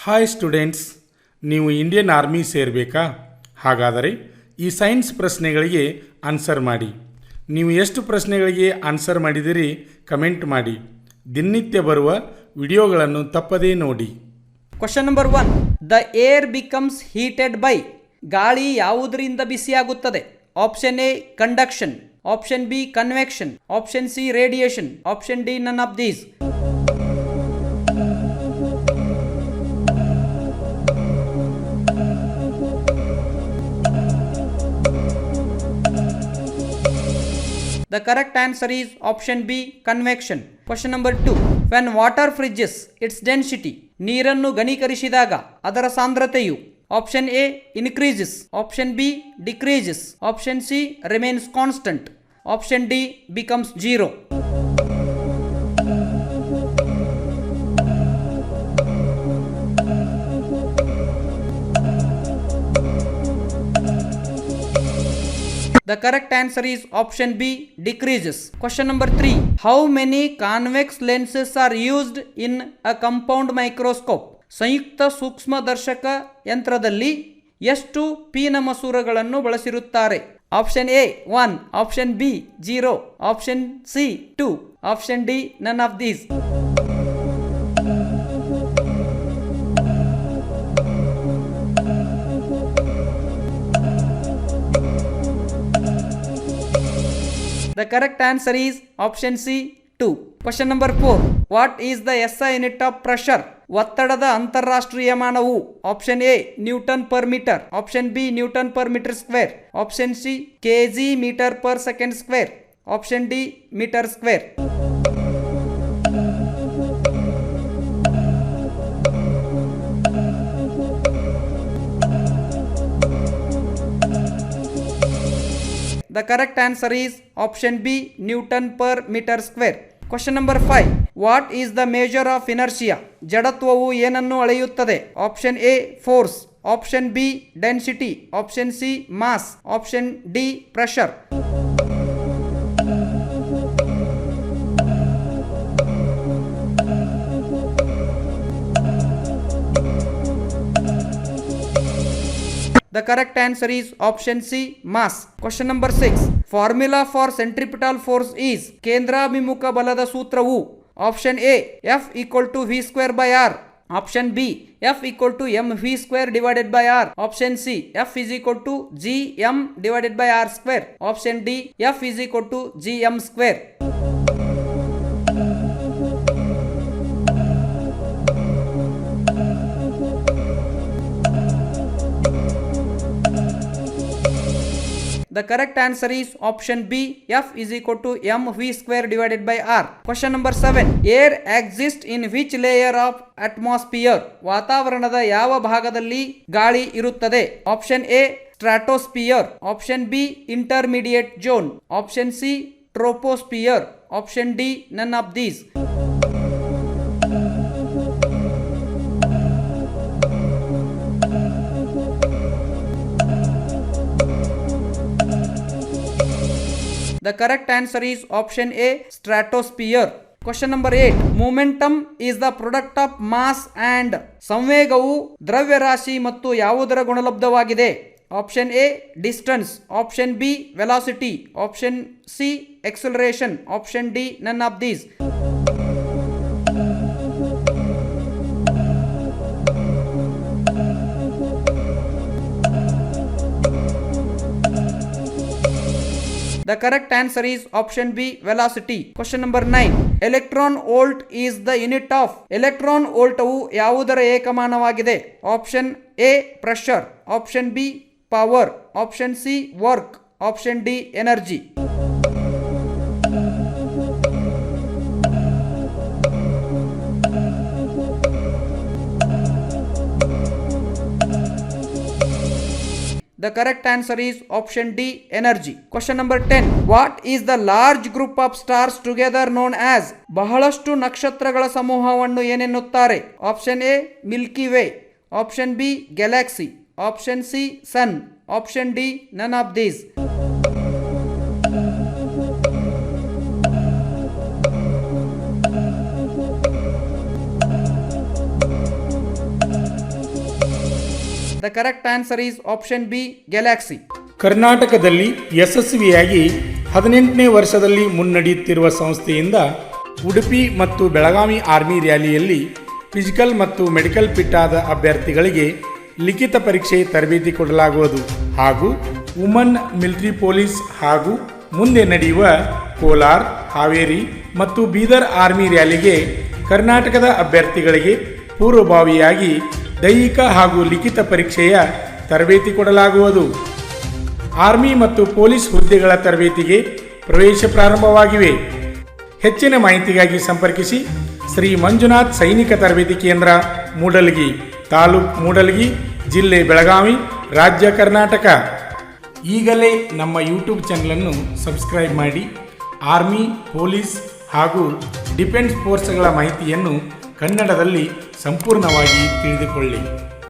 Hi students, ನೀವು Indian army ಸೇರಬೇಕಾ? ಹಾಗಾದರೆ ಈ ಸೈನ್ಸ್ ಪ್ರಶ್ನೆಗಳಿಗೆ ಆನ್ಸರ್ ಮಾಡಿ. ನೀವು ಎಷ್ಟು ಪ್ರಶ್ನೆಗಳಿಗೆ ಆನ್ಸರ್ ಮಾಡಿದಿರಿ ಕಮೆಂಟ್ ಮಾಡಿ. ದಿನನಿತ್ಯ ಬರುವ ವಿಡಿಯೋಗಳನ್ನು ತಪ್ಪದೇ ನೋಡಿ. Question number 1. The air becomes heated by. ಗಾಳಿ ಯಾವುದರಿಂದ ಬಿಸಿಯಾಗುತ್ತದೆ? Option A conduction, option B convection, option C radiation, option D none of these. The correct answer is option B, convection. Question number 2. When water freezes its density, ನೀರನ್ನು ಘನೀಕರಿಸಿದಾಗ ಅದರ ಸಾಂದ್ರತೆಯು option A increases, option B decreases, option C remains constant, option D becomes 0. The correct answer is option B, decreases. Question number 3. How many convex lenses are used in a compound microscope? ಸಂಯುಕ್ತ ಸೂಕ್ಷ್ಮದರ್ಶಕ ಯಂತ್ರದಲ್ಲಿ ಎಷ್ಟು ಪೀನ ಮಸೂರಗಳನ್ನು ಬಳಸಿರುತ್ತಾರೆ? Option A 1, option B 0, option C 2, option D none of these. The correct answer is option C 2. Question number 4. What is the SI unit of pressure? ಒತ್ತಡದ ಅಂತಾರಾಷ್ಟ್ರೀಯ ಮಾನವು option A newton per metre, option B newton per metre square, option C KG metre per second square, option D metre square. The correct answer is option B, Newton per meter square. Question number 5. What is the measure of inertia? ಜಡತ್ವವು ಏನನ್ನು ಅಳೆಯುತ್ತದೆ? Option A force, option B density, option C mass, option D pressure. The correct answer is option C, mass. Question number 6. Formula for centripetal force is. ಕೇಂದ್ರಾಭಿಮುಖ ಬಲದ ಸೂತ್ರವು option A F equal to V square by R, option B F equal to mv square divided by R, option C F is equal to gm divided by R square, option D F is equal to gm square. The correct answer is option B, F is equal to mv square divided by R. Question number 7. Air exists in which layer of atmosphere? ವಾತಾವರಣದ ಯಾವ ಭಾಗದಲ್ಲಿ ಗಾಳಿ ಇರುತ್ತದೆ? Option A stratosphere, option B intermediate zone, option C troposphere, option D none of these. The correct answer is option A, stratosphere. Question number 8. Momentum is the product of mass and. ಸಂವೇಗವು ದ್ರವ್ಯರಾಶಿ ಮತ್ತು ಯಾವುದರ ಗುಣಲಬ್ಧವಾಗಿದೆ? Option A distance, option B velocity, option C acceleration, option D none of these. The correct answer is option B, velocity. Question number 9. Electron volt is the unit of. Electron voltವು ಯಾವುದರ ಏಕಮಾನವಾಗಿದೆ? Option A pressure, option B power, option C work, option D energy. The correct answer is option D, energy. Question number 10. What is the large group of stars together known as? ಬಹಳಷ್ಟು ನಕ್ಷತ್ರಗಳ ಸಮೂಹವನ್ನು ಏನೆನ್ನುತ್ತಾರೆ? Option A milky way, option B galaxy, option C sun, option D none of these. The correct answer is the correct answer is option B galaxy. ಕರ್ನಾಟಕದಲ್ಲಿ ಯಶಸ್ವಿಯಾಗಿ 18ನೇ ವರ್ಷದಲ್ಲಿ ಮುನ್ನಡೆಯುತ್ತಿರುವ ಸಂಸ್ಥೆಯಿಂದ ಉಡುಪಿ ಮತ್ತು ಬೆಳಗಾವಿ ಆರ್ಮಿ ರ್ಯಾಲಿಯಲ್ಲಿ ಫಿಸಿಕಲ್ ಮತ್ತು ಮೆಡಿಕಲ್ ಫಿಟ್ ಆದ ಅಭ್ಯರ್ಥಿಗಳಿಗೆ ಲಿಖಿತ ಪರೀಕ್ಷೆ ತರಬೇತಿ ಕೊಡಲಾಗುವುದು ಹಾಗೂ ವುಮನ್ ಮಿಲಿಟರಿ ಪೊಲೀಸ್ ಹಾಗೂ ಮುಂದೆ ನಡೆಯುವ ಕೋಲಾರ, ಹಾವೇರಿ ಮತ್ತು ಬೀದರ್ ಆರ್ಮಿ ರ್ಯಾಲಿಗೆ ಕರ್ನಾಟಕದ ಅಭ್ಯರ್ಥಿಗಳಿಗೆ ಪೂರ್ವಭಾವಿಯಾಗಿ ದೈಹಿಕ ಹಾಗೂ ಲಿಖಿತ ಪರೀಕ್ಷೆಯ ತರಬೇತಿ ಕೊಡಲಾಗುವುದು. ಆರ್ಮಿ ಮತ್ತು ಪೊಲೀಸ್ ಹುದ್ದೆಗಳ ತರಬೇತಿಗೆ ಪ್ರವೇಶ ಪ್ರಾರಂಭವಾಗಿವೆ. ಹೆಚ್ಚಿನ ಮಾಹಿತಿಗಾಗಿ ಸಂಪರ್ಕಿಸಿ ಶ್ರೀ ಮಂಜುನಾಥ್ ಸೈನಿಕ ತರಬೇತಿ ಕೇಂದ್ರ, ಮೂಡಲಗಿ, ತಾಲೂಕು ಮೂಡಲಗಿ, ಜಿಲ್ಲೆ ಬೆಳಗಾವಿ, ರಾಜ್ಯ ಕರ್ನಾಟಕ. ಈಗಲೇ ನಮ್ಮ ಯೂಟ್ಯೂಬ್ ಚಾನಲನ್ನು ಸಬ್ಸ್ಕ್ರೈಬ್ ಮಾಡಿ ಆರ್ಮಿ, ಪೊಲೀಸ್ ಹಾಗೂ ಡಿಫೆನ್ಸ್ ಫೋರ್ಸ್ಗಳ ಮಾಹಿತಿಯನ್ನು ಕನ್ನಡದಲ್ಲಿ ಸಂಪೂರ್ಣವಾಗಿ ತಿಳಿದುಕೊಳ್ಳಿ.